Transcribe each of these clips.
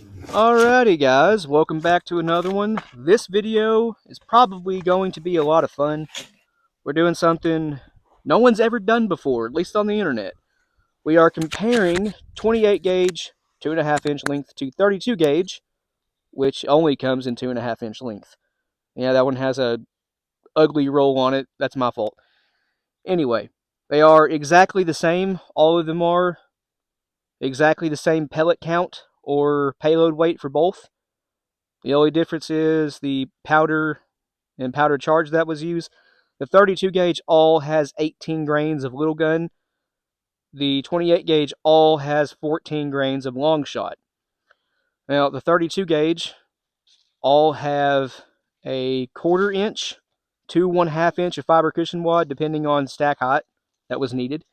Alrighty guys, welcome back to another one. This video is probably going to be a lot of fun. We're doing something no one's ever done before, at least on the internet. We are comparing 28 gauge 2.5 inch length to 32 gauge, which only comes in 2.5 inch length. Yeah, that one has a ugly roll on it. That's my fault. Anyway, they are exactly the same. All of them are exactly the same pellet count or payload weight for both. The only difference is the powder and powder charge that was used. The 32 gauge all has 18 grains of little gun. The 28 gauge all has 14 grains of long shot. Now, the 32 gauge all have a 1/4 inch to 1/2 inch of fiber cushion wad, depending on stack height that was needed.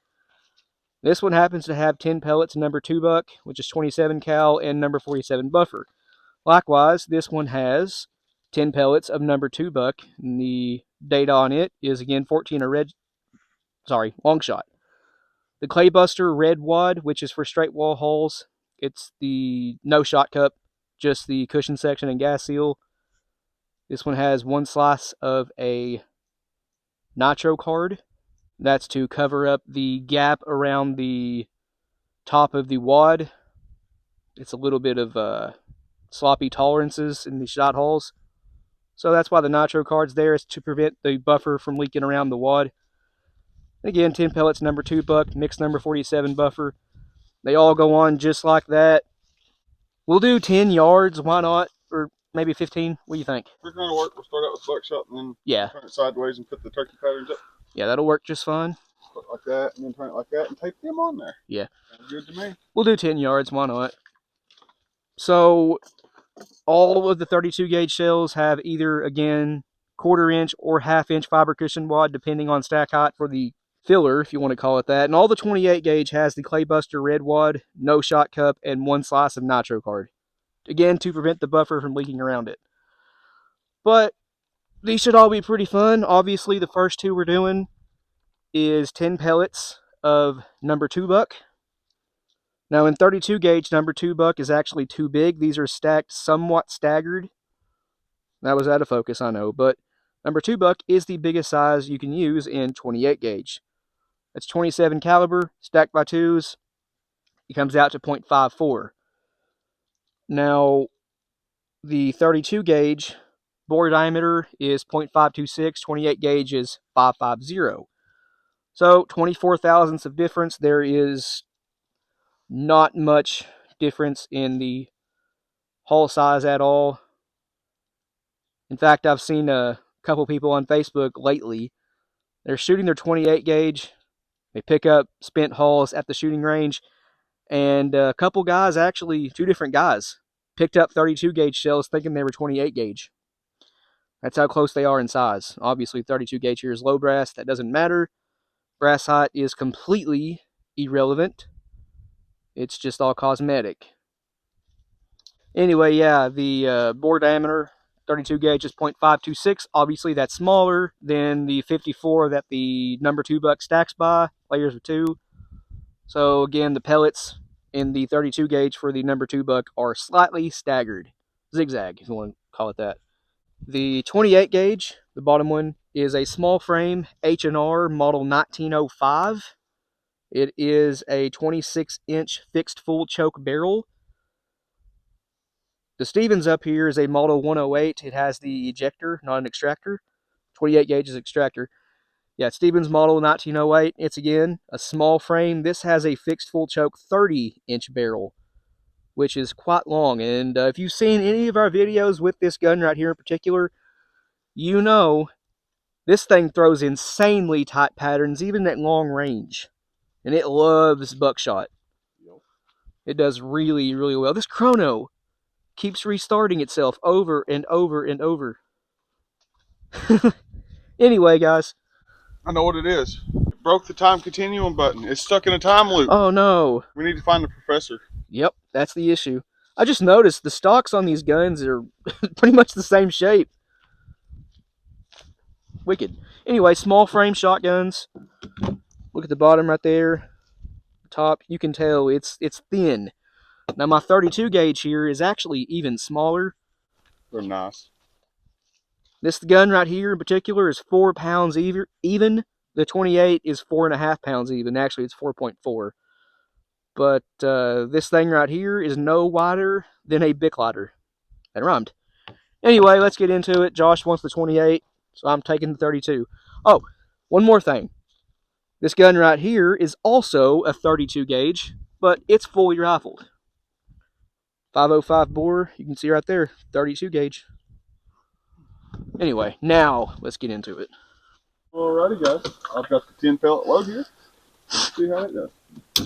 This one happens to have 10 pellets number 2 buck, which is 27 cal, and number 47 buffer. Likewise, this one has 10 pellets of number 2 buck, and the data on it is again 14 long shot. The Claybuster red wad, which is for straight wall holes, it's the no shot cup, just the cushion section and gas seal. This one has one slice of a nitro card. That's to cover up the gap around the top of the wad. It's a little bit of sloppy tolerances in the shot holes. So that's why the nitro card's there, is to prevent the buffer from leaking around the wad. Again, 10 pellets, number 2 buck, mixed number 47 buffer. They all go on just like that. We'll do 10 yards, why not? Or maybe 15. What do you think? We're going to work. We'll start out with buckshot and then turn it sideways and put the turkey patterns up. Yeah, that'll work just fine. Put it like that and then turn it like that and tape them on there. Yeah. Sounds good to me. We'll do 10 yards, why not? So, all of the 32 gauge shells have either, again, 1/4 inch or 1/2 inch fiber cushion wad, depending on stack height for the filler, if you want to call it that. And all the 28 gauge has the Claybuster red wad, no shot cup, and one slice of nitro card. Again, to prevent the buffer from leaking around it. But these should all be pretty fun. Obviously, the first two we're doing is 10 pellets of number 2 buck. Now, in 32 gauge, number 2 buck is actually too big. These are stacked somewhat staggered. That was out of focus, I know, but number 2 buck is the biggest size you can use in 28 gauge. That's 27 caliber, stacked by 2s. It comes out to .54. Now, the 32 gauge bore diameter is .526, 28 gauge is 550. So 24 thousandths of difference. There is not much difference in the hull size at all. In fact, I've seen a couple people on Facebook lately. They're shooting their 28 gauge. They pick up spent hulls at the shooting range, and a couple guys, actually 2 different guys, picked up 32 gauge shells thinking they were 28 gauge. That's how close they are in size. Obviously, 32 gauge here is low brass. That doesn't matter. Brass height is completely irrelevant. It's just all cosmetic. Anyway, yeah, the bore diameter, 32 gauge is .526. Obviously, that's smaller than the 54 that the number 2 buck stacks by, layers of 2. So again, the pellets in the 32 gauge for the number 2 buck are slightly staggered. Zigzag, if you want to call it that. The 28 gauge, the bottom one, is a small frame H&R model 1905. It is a 26-inch fixed full choke barrel. The Stevens up here is a model 108. It has the ejector, not an extractor. 28 gauge is extractor. Yeah, Stevens model 1908. It's again a small frame. This has a fixed full choke 30-inch barrel, which is quite long. And if you've seen any of our videos with this gun right here in particular, you know this thing throws insanely tight patterns, even at long range. And it loves buckshot. It does really, really well. This chrono keeps restarting itself over and over and over. Anyway, guys. I know what it is. It broke the time continuum button. It's stuck in a time loop. Oh, no. We need to find the professor. Yep, that's the issue. I just noticed the stocks on these guns are pretty much the same shape. Wicked. Anyway, small frame shotguns. Look at the bottom right there. Top, you can tell it's thin. Now my 32 gauge here is actually even smaller. They're nice. This gun right here in particular is 4 pounds even. The 28 is 4.5 pounds even. Actually, it's 4.4. But this thing right here is no wider than a Bic lighter. That rhymed. Anyway, let's get into it. Josh wants the 28, so I'm taking the 32. Oh, one more thing. This gun right here is also a 32 gauge, but it's fully rifled. 505 bore, you can see right there, 32 gauge. Anyway, now let's get into it. Alrighty, guys. I've got the 10 pellet load here. Let's see how it does.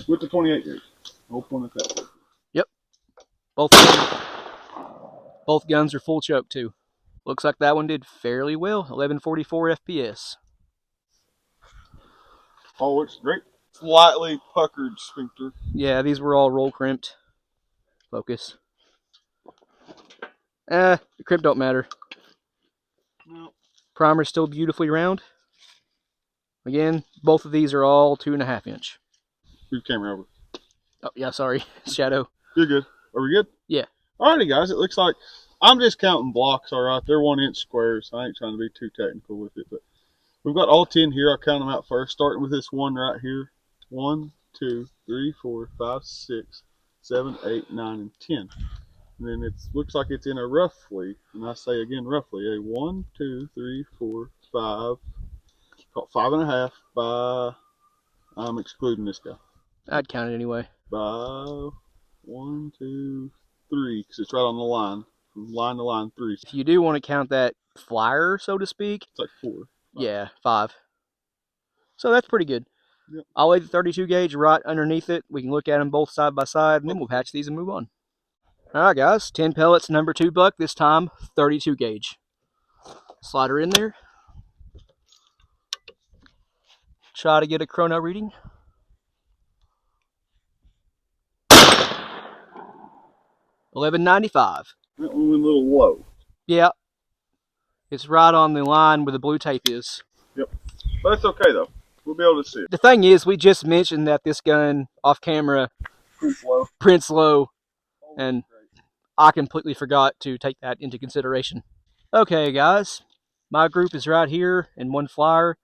With the 28 gauge. We'll point at that. Yep. Both guns are full choke too. Looks like that one did fairly well. 1144 FPS. Oh, it's great. Slightly puckered sphincter. Yeah, these were all roll crimped. Focus. The crimp don't matter. No. Primer's still beautifully round. Again, both of these are all 2.5 inch. Move camera over. Oh, yeah, sorry. Shadow. You're good. Are we good? Yeah. Alrighty, guys. It looks like I'm just counting blocks, alright? They're 1 inch squares. I ain't trying to be too technical with it, but we've got all 10 here. I'll count them out first, starting with this one right here. 1, 2, 3, 4, 5, 6, 7, 8, 9, and 10. And then it looks like it's in a roughly, and I say again roughly, a 1, 2, 3, 4, 5, 5.5 by, I'm excluding this guy, I'd count it anyway. by 1, 2, 3, because it's right on the line, from line to line 3. If you do want to count that flyer, so to speak, It's like 4. 5. Yeah, 5. So that's pretty good. Yep. I'll lay the 32 gauge right underneath it. We can look at them both side by side, and then we'll hatch these and move on. Alright guys, 10 pellets, number 2 buck, this time 32 gauge. Slide her in there. Try to get a chrono reading. $11.95. That one went a little low. Yeah. It's right on the line where the blue tape is. Yep. But that's okay though. We'll be able to see it. The thing is, we just mentioned that this gun, off camera, prints low, and I completely forgot to take that into consideration. Okay guys, my group is right here in one flyer.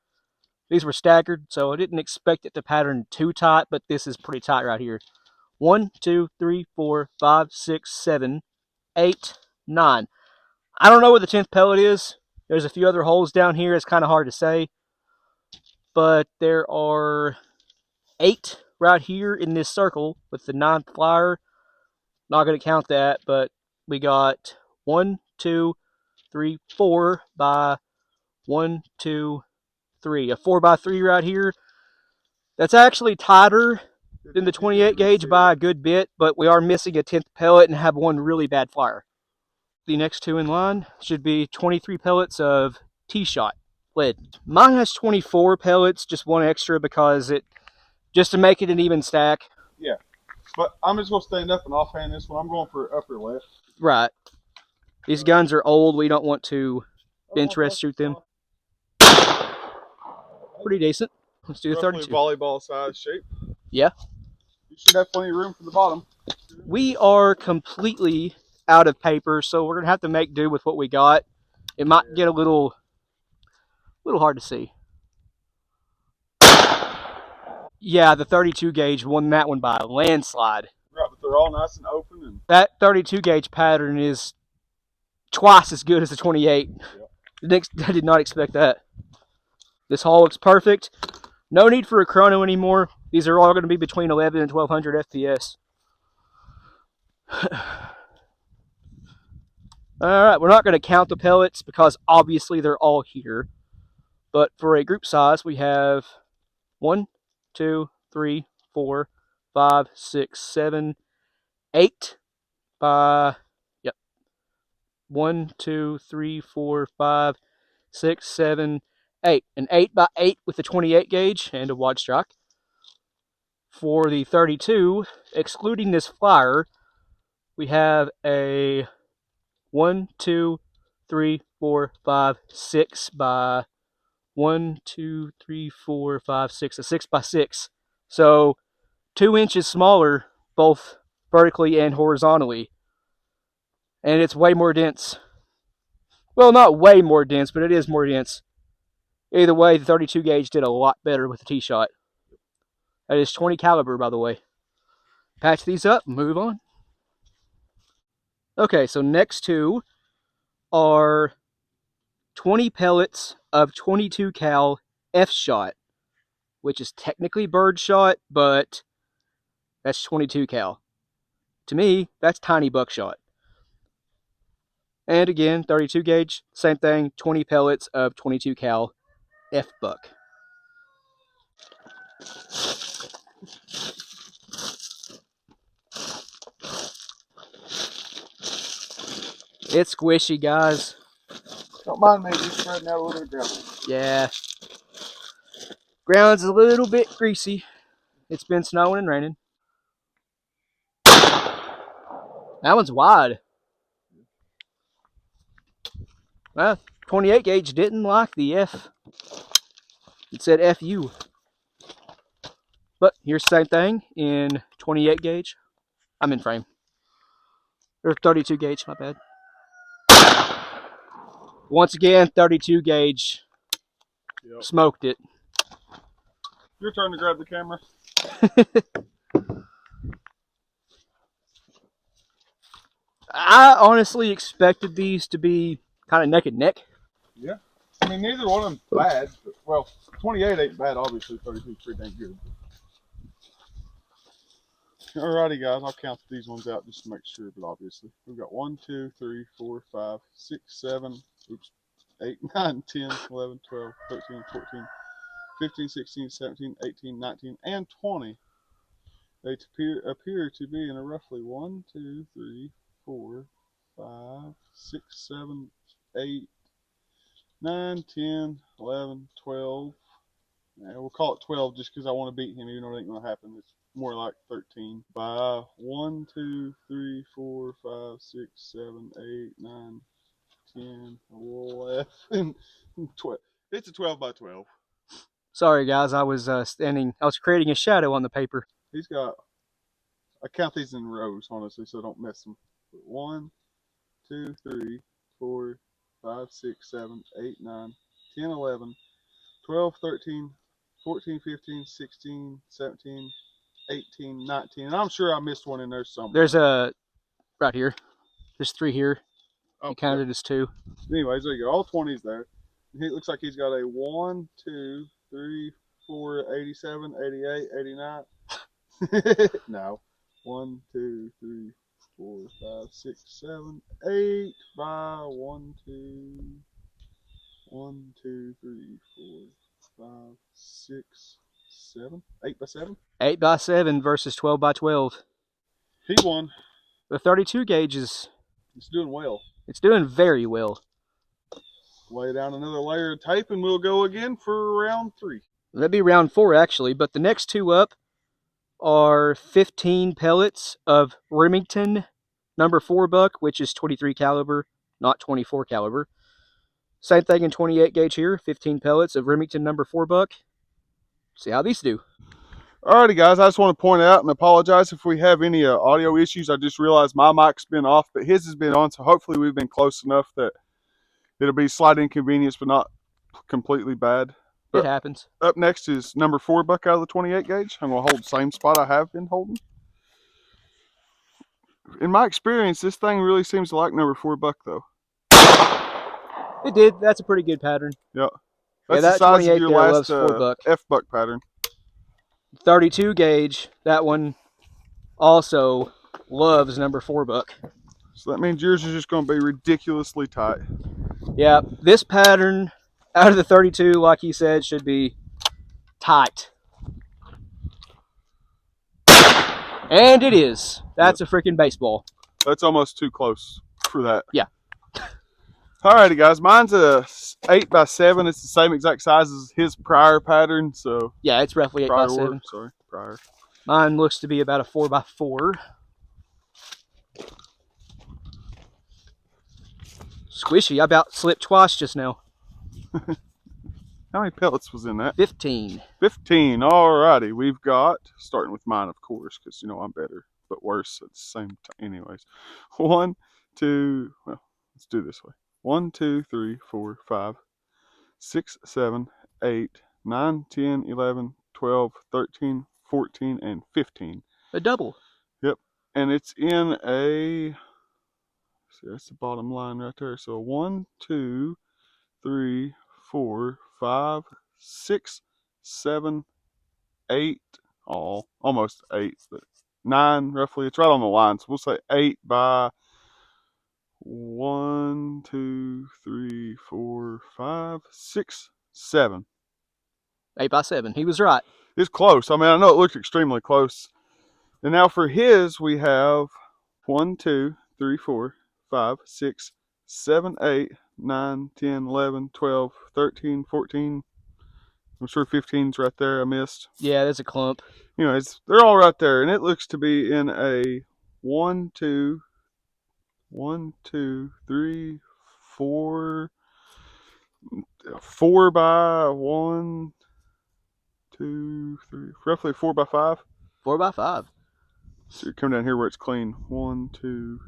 These were staggered, so I didn't expect it to pattern too tight, but this is pretty tight right here. 1, 2, 3, 4, 5, 6, 7, 8, 9. I don't know where the 10th pellet is. There's a few other holes down here. It's kind of hard to say. But there are 8 right here in this circle with the 9th flyer. Not going to count that, but we got 1, 2, 3, 4 by 1, 2, 3. A 4 by 3 right here. That's actually tighter than the 28 gauge by a good bit, but we are missing a 10th pellet and have one really bad flyer. The next 2 in line should be 23 pellets of T-Shot lead. Mine has 24 pellets, just one extra because just to make it an even stack. Yeah, but I'm just going to stand up and offhand this one. I'm going for upper left. Right. These guns are old. We don't want to bench rest shoot them. Pretty decent. Let's do the 32. Volleyball size shape. Yeah. You should have plenty of room for the bottom. We are completely out of paper, so we're going to have to make do with what we got. It might get a little hard to see. Yeah, the 32 gauge won that one by a landslide. Right, but they're all nice and open. And that 32 gauge pattern is twice as good as the 28. Yep. I did not expect that. This haul looks perfect. No need for a chrono anymore. These are all going to be between 11 and 1200 FPS. Alright, we're not going to count the pellets because obviously they're all here. But for a group size, we have 1, 2, 3, 4, 5, 6, 7, 8 by, yep, 1, 2, 3, 4, 5, 6, 7, 8. An 8 by 8 with a 28 gauge and a wide strike. For the 32, excluding this flyer, we have a 1, 2, 3, 4, 5, 6 by 1, 2, 3, 4, 5, 6, a 6 by 6. So 2 inches smaller, both vertically and horizontally. And it's way more dense. Well, not way more dense, but it is more dense. Either way, the 32 gauge did a lot better with the T-Shot. That is 20 caliber, by the way. Patch these up and move on. Okay, so next two are 20 pellets of 22 cal F-Shot, which is technically Birdshot, but that's 22 cal. To me, that's tiny buckshot. And again, 32 gauge, same thing, 20 pellets of 22 cal F-Buck. It's squishy, guys. Don't mind me, just spreading out a little bit of ground. Yeah. Ground's a little bit greasy. It's been snowing and raining. That one's wide. Well, 28 gauge didn't like the F. It said FU. But here's the same thing in 28 gauge. I'm in frame. Or 32 gauge, my bad. Once again, 32 gauge. Yep. Smoked it. Your turn to grab the camera. I honestly expected these to be kind of neck and neck. Yeah. I mean, neither one of them's bad. But, well, 28 ain't bad, obviously. 32 is pretty dang good. Alrighty, guys. I'll count these ones out just to make sure, but obviously. We've got 1, 2, 3, 4, 5, 6, 7, 8, 9, 10, 11, 12, 13, 14, 15, 16, 17, 18, 19, and 20. They appear to be in a roughly 1, 2, 3, 4, 5, 6, 7, 8, 9, 10, 11, 12. Yeah, we'll call it 12 just because I want to beat him, even though it ain't going to happen. It's more like 13. By 1, 2, 3, 4, 5, 6, 7, 8, 9, 10, 11, 12. It's a 12 by 12. Sorry, guys. I was creating a shadow on the paper. He's got, I count these in rows, honestly, so don't mess them. 1, 2, 3, 4, 5, 6, 7, 8, 9, 10, 11, 12, 13, 14, 15, 16, 17, 18, 19. And I'm sure I missed one in there somewhere. There's a, right here. There's 3 here. Oh, you counted as 2. Anyways, there you go. All 20s there. It looks like he's got a 1, 2, 3, 4, 87, 88, 89. No. 1, 2, 3, 4, 5, 6, 7, 8 by 1, 2, 1, 2, 3, 4, 5, 6, 7, 8 by 7. 8 by 7 versus 12 by 12. He won. The 32 gauge is. It's doing well. It's doing very well. Lay down another layer of tape and we'll go again for round 3. That'd be round 4 actually, but the next two up are 15 pellets of Remington number 4 buck, which is 23 caliber, not 24 caliber. Same thing in 28 gauge here, 15 pellets of Remington number 4 buck. See how these do. Alrighty, guys, I just want to point out and apologize if we have any audio issues. I just realized my mic's been off, but his has been on, so hopefully we've been close enough that it'll be slight inconvenience, but not completely bad. But it happens. Up next is number 4 buck out of the 28 gauge. I'm going to hold the same spot I have been holding. In my experience, this thing really seems to like number 4 buck, though. It did. That's a pretty good pattern. Yep. That's that the size of your last F-buck pattern. 32 gauge, that one also loves number 4 buck. So that means yours is just going to be ridiculously tight. Yeah, this pattern out of the 32, like he said, should be tight. And it is. That's a freaking baseball. That's almost too close for that. Yeah. Alrighty, guys. Mine's a 8 by 7. It's the same exact size as his prior pattern. So yeah, it's roughly 8 by 7. Sorry, prior. Mine looks to be about a 4 by 4. Squishy. I about slipped twice just now. How many pellets was in that? 15. 15. Alrighty. We've got, starting with mine, of course, because, you know, I'm better. but worse at the same time. Anyways, 1, 2. Well, let's do it this way. 1, 2, 3, 4, 5, 6, 7, 8, 9, 10, 11, 12, 13, 14, and 15. A double. Yep, and it's in a. See, that's the bottom line right there. So 1, 2, 3, 4, 5, 6, 7, 8. Almost 8, but 9 roughly. It's right on the line. So we'll say 8 by 1, 2, 3, 4, 5, 6, 7. 8 by 7. He was right. It's close. I mean, I know it looked extremely close. And now for his, we have 1, 2, 3, 4, 5, 6, 7, 8, 9, 10, 11, 12, 13, 14. I'm sure 15's right there. I missed. Yeah, there's a clump. Anyways, they're all right there. And it looks to be in a 1, 2, 3, 4. 4 by 1, 2, 3. Roughly 4 by 5. 4 by 5. So you come down here where it's clean. 1, 2,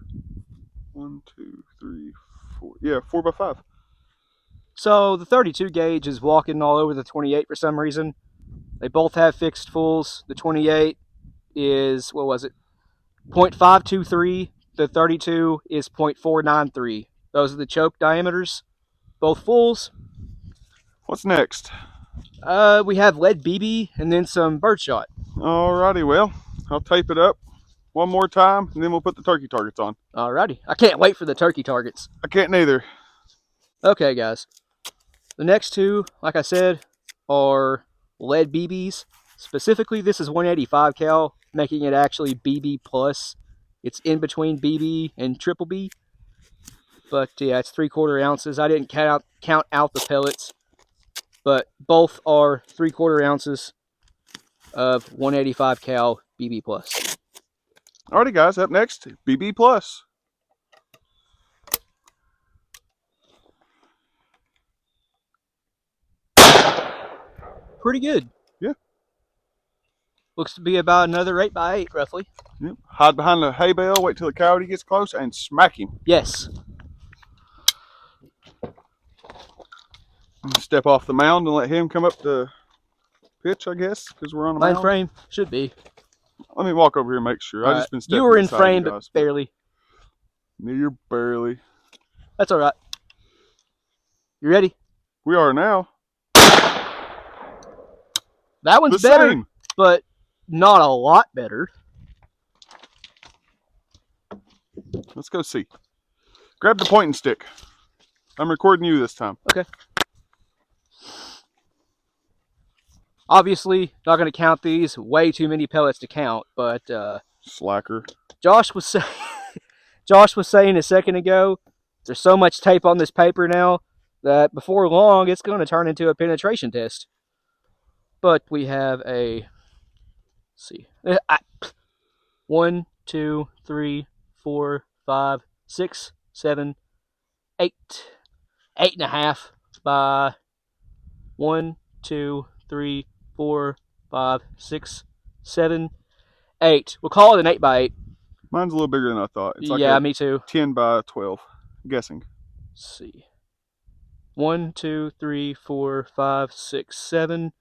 3, 4. Yeah, 4 by 5. So the 32 gauge is walking all over the 28 for some reason. They both have fixed fulls. The 28 is, what was it, 0.523. The 32 is 0.493. Those are the choke diameters. Both fulls. What's next? We have lead BB and then some birdshot. Alrighty, well, I'll tape it up one more time and then we'll put the turkey targets on. Alrighty. I can't wait for the turkey targets. I can't neither. Okay, guys. The next two, like I said, are lead BBs. Specifically, this is 185 cal, making it actually BB plus. It's in between BB and triple B. But yeah, it's 3/4 ounces. I didn't count out the pellets, but both are 3/4 ounces of 185 cal BB plus. Alrighty, guys. Up next, BB plus. Pretty good. Yeah. Looks to be about another 8 by 8, roughly. Yep. Hide behind the hay bale, wait till the coyote gets close, and smack him. Yes. Step off the mound and let him come up to pitch, I guess, because we're on a Line mound. frame should be. Let me walk over here and make sure. I've just been stepping. You were in beside frame, you but guys, barely. You're barely. That's all right. You ready? We are now. That one's The better, same. but not a lot better. Let's go see. Grab the pointing stick. I'm recording you this time. Okay. Obviously, not going to count these. Way too many pellets to count, but Slacker. Josh was saying a second ago, there's so much tape on this paper now that before long it's going to turn into a penetration test. But we have a, let's see, 1, 2, 3, 4, 5, 6, 7, 8, 8.5 by 1, 2, 3, 4, 5, 6, 7, 8. We'll call it an 8 by 8. Mine's a little bigger than I thought. It's like yeah, me too. 10 by 12. I'm guessing. Let's see. 1, 2, 3, 4, 5, 6, 7,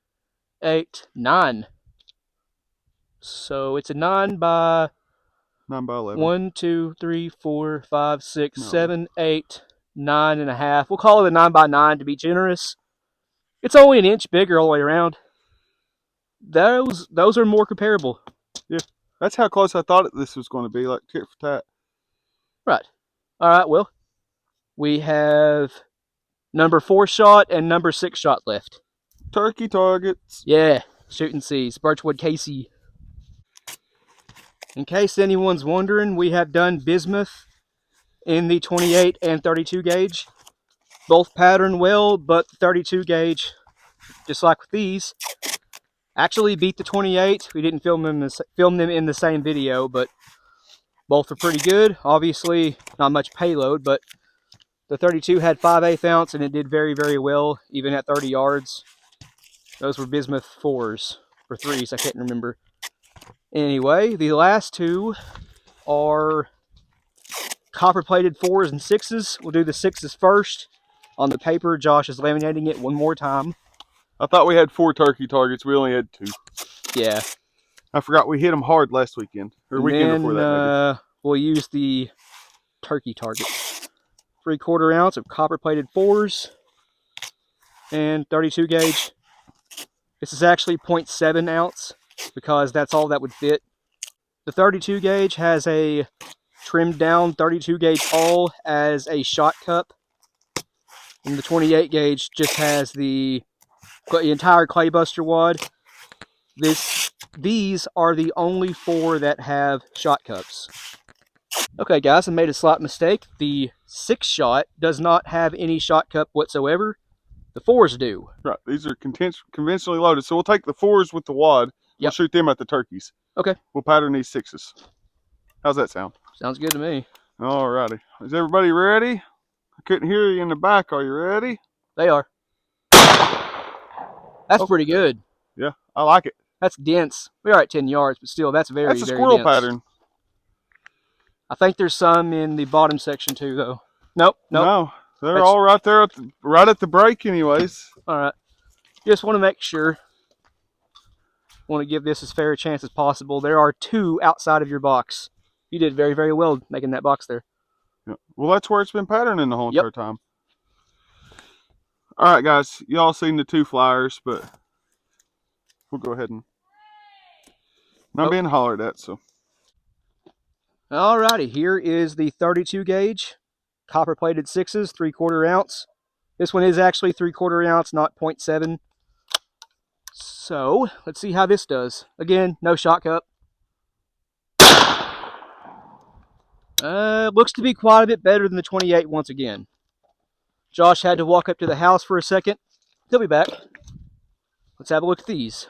8, 9. So it's a 9 by 11. 1, 2, 3, 4, 5, 6, 7, 8, 9.5. We'll call it a 9 by 9 to be generous. It's only an inch bigger all the way around. Those are more comparable. Yeah, that's how close I thought this was going to be, like tit for tat. Right. All right, well, we have number 4 shot and number 6 shot left. Turkey targets. Yeah, shoot and seize. Birchwood Casey. In case anyone's wondering, we have done bismuth in the 28 and 32 gauge. Both pattern well, but the 32 gauge, just like with these, actually beat the 28. We didn't film them in the same video, but both are pretty good. Obviously, not much payload, but the 32 had 5/8 ounce, and it did very, very well, even at 30 yards. Those were bismuth 4s, or 3s, I can't remember. Anyway, the last two are copper-plated 4s and 6s. We'll do the 6s first. On the paper, Josh is laminating it one more time. I thought we had 4 turkey targets. We only had 2. Yeah. I forgot we hit them hard last weekend. Or And weekend then, before that, maybe. we'll use the turkey target. 3/4 ounce of copper-plated 4s and 32 gauge. This is actually 0.7 ounce because that's all that would fit. The 32 gauge has a trimmed down 32 gauge awl as a shot cup. And the 28 gauge just has the entire claybuster wad. These are the only 4 that have shot cups. Okay guys, I made a slight mistake. The 6-shot does not have any shot cup whatsoever. The 4s do. Right, these are conventionally loaded. So we'll take the 4s with the wad. We'll Yep. shoot them at the turkeys. Okay. We'll pattern these 6s. How's that sound? Sounds good to me. Alrighty. Is everybody ready? I couldn't hear you in the back. Are you ready? They are. That's pretty good. Yeah, I like it. That's dense. We are at 10 yards, but still, that's very, That's a very squirrel dense. pattern. I think there's some in the bottom section too, though. Nope. No, they're all right there, right at the break anyways. All right. Just want to make sure. Want to give this as fair a chance as possible. There are 2 outside of your box. You did very, very well making that box there. Yeah. Well, that's where it's been patterning the whole entire time. All right, guys. Y'all seen the 2 flyers, but we'll go ahead and... I'm being hollered at, so... Alrighty, here is the 32 gauge, copper-plated 6s, 3/4 ounce. This one is actually 3/4 ounce, not 0.7. So, let's see how this does. Again, no shot cup. Looks to be quite a bit better than the 28 once again. Josh had to walk up to the house for a second. He'll be back. Let's have a look at these.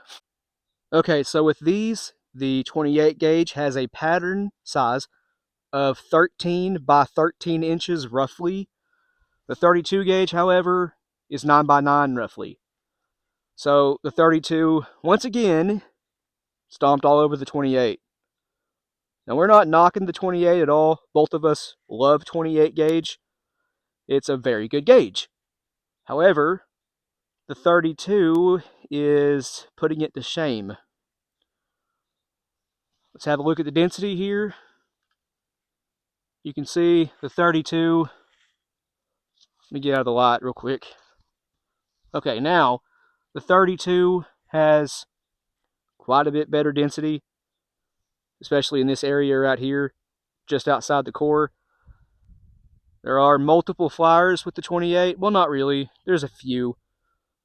Okay, so with these, the 28 gauge has a pattern size of 13 by 13 inches roughly. The 32 gauge, however, is 9 by 9 roughly. So the 32, once again, stomped all over the 28. Now we're not knocking the 28 at all. Both of us love 28 gauge. It's a very good gauge. However, the 32 is putting it to shame. Let's have a look at the density here. You can see the 32. Let me get out of the light real quick. Okay, now the 32 has quite a bit better density, especially in this area right here, just outside the core. There are multiple flyers with the 28. Well, not really. There's a few.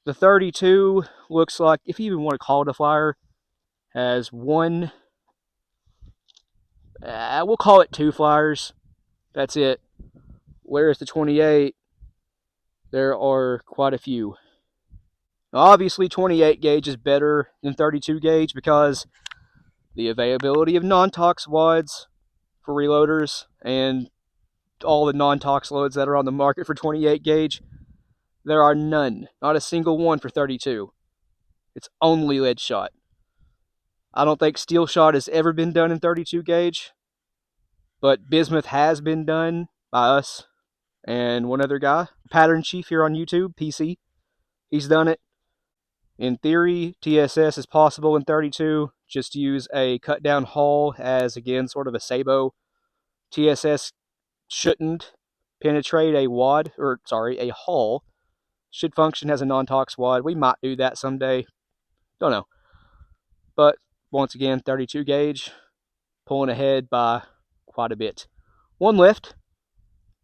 The 32 looks like, if you even want to call it a flyer, has one, we'll call it 2 flyers. That's it. Whereas the 28, there are quite a few. Now, obviously, 28 gauge is better than 32 gauge because the availability of non-tox wads for reloaders and all the non-tox loads that are on the market for 28 gauge, there are none. Not a single one for 32. It's only lead shot. I don't think steel shot has ever been done in 32 gauge, but bismuth has been done by us and one other guy, Pattern Chief here on YouTube, PC. He's done it. In theory, TSS is possible in 32. Just use a cut down hull as, again, sort of a sabot. TSS shouldn't penetrate a wad, or sorry, a hull. Should function as a non-tox wad. We might do that someday. Don't know. But once again, 32 gauge, pulling ahead by quite a bit. One left.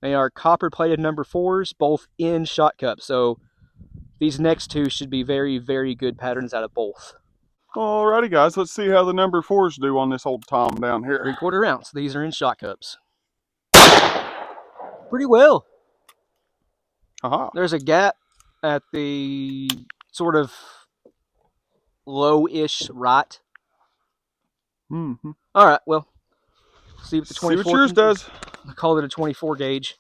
They are copper-plated number 4s, both in shot cup. So these next 2 should be very, very good patterns out of both. Alrighty, guys. Let's see how the number 4s do on this old Tom down here. 3/4 ounce. These are in shot cups. Pretty well. There's a gap at the sort of low-ish right. Mm-hmm. All right, well, see what the 24 see what yours does. I call it a 24 gauge.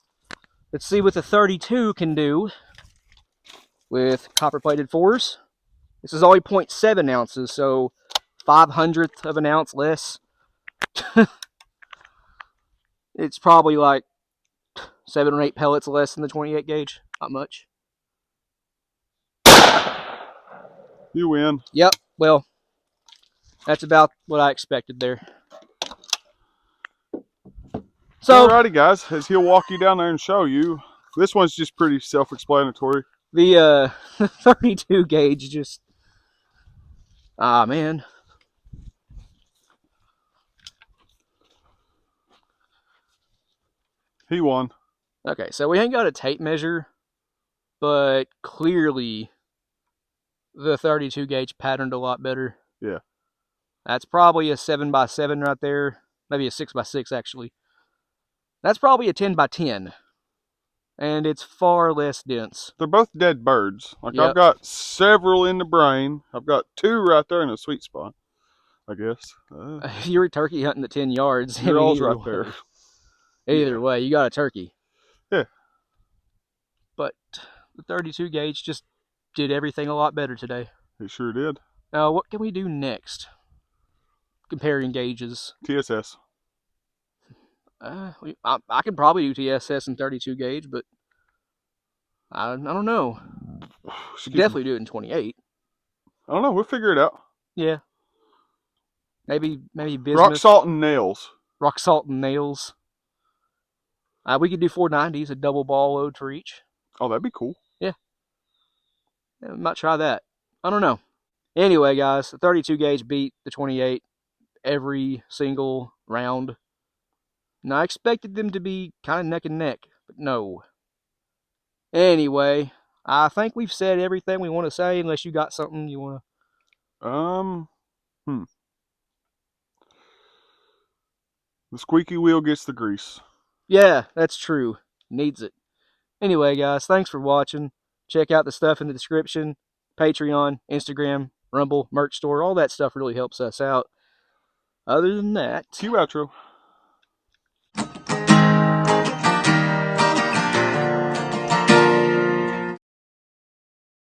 Let's see what the 32 can do with copper-plated 4s. This is only 0.7 ounces, so 500th of an ounce less. It's probably like 7 or 8 pellets less than the 28 gauge. Not much. You win. Yep, well, that's about what I expected there. So, alrighty, guys, as he'll walk you down there and show you. This one's just pretty self-explanatory. the 32 gauge just, man. He won. Okay, so we ain't got a tape measure, but clearly the 32 gauge patterned a lot better. Yeah. That's probably a 7x7 right there. Maybe a 6x6 actually. That's probably a 10x10. And it's far less dense. They're both dead birds. Like, Yep. I've got several in the brain. I've got 2 right there in a sweet spot, I guess. If you're turkey hunting at 10 yards, You're all's right there. Either way, you got a turkey. Yeah. But the 32 gauge just did everything a lot better today. It sure did. Now, what can we do next? Comparing gauges. TSS. I could probably do TSS and 32 gauge, but I don't know. Definitely do it in 28. I don't know. We'll figure it out. Yeah. Maybe bismuth. Rock salt and nails. Rock salt and nails. We could do 490s, a double ball load for each. Oh, that'd be cool. Yeah, we might try that. I don't know. Anyway, guys, the 32 gauge beat the 28 every single round. And I expected them to be kind of neck and neck, but no. Anyway, I think we've said everything we want to say, unless you got something you want to... The squeaky wheel gets the grease. Yeah, that's true. Needs it. Anyway, guys, thanks for watching. Check out the stuff in the description. Patreon, Instagram, Rumble, merch store. All that stuff really helps us out. Other than that... Cue outro.